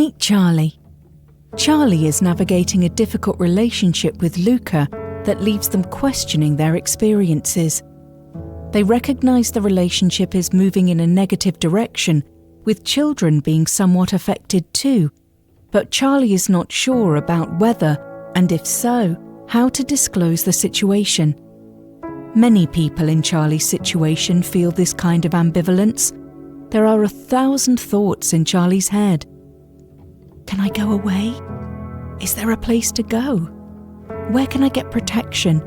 Meet Charlie. Charlie is navigating a difficult relationship with Luca that leaves them questioning their experiences. They recognise the relationship is moving in a negative direction, with children being somewhat affected too, but Charlie is not sure about whether, and if so, how to disclose the situation. Many people in Charlie's situation feel this kind of ambivalence. There are 1,000 thoughts in Charlie's head. Can I go away? Is there a place to go? Where can I get protection?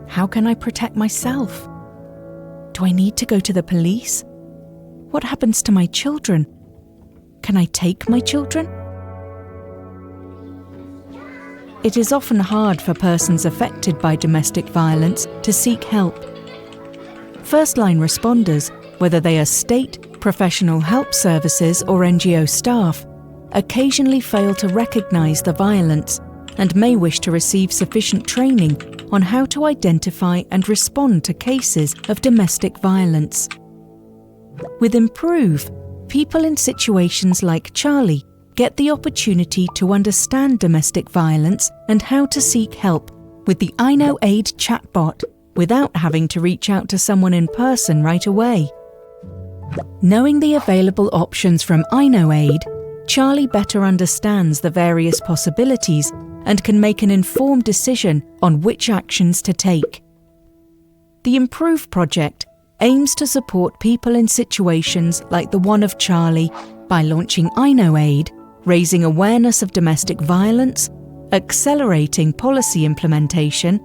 How can I protect myself? Do I need to go to the police? What happens to my children? Can I take my children? It is often hard for persons affected by domestic violence to seek help. First-line responders, whether they are state, professional help services or NGO staff, occasionally fail to recognise the violence and may wish to receive sufficient training on how to identify and respond to cases of domestic violence. With Improve, people in situations like Charlie get the opportunity to understand domestic violence and how to seek help with the I Know Aid chatbot without having to reach out to someone in person right away. Knowing the available options from I Know Aid, Charlie better understands the various possibilities and can make an informed decision on which actions to take. The Improve project aims to support people in situations like the one of Charlie by launching I Know Aid, raising awareness of domestic violence, accelerating policy implementation,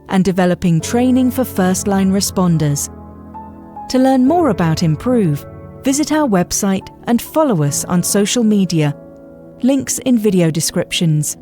and developing training for first-line responders. To learn more about Improve, visit our website and follow us on social media. Links in video descriptions.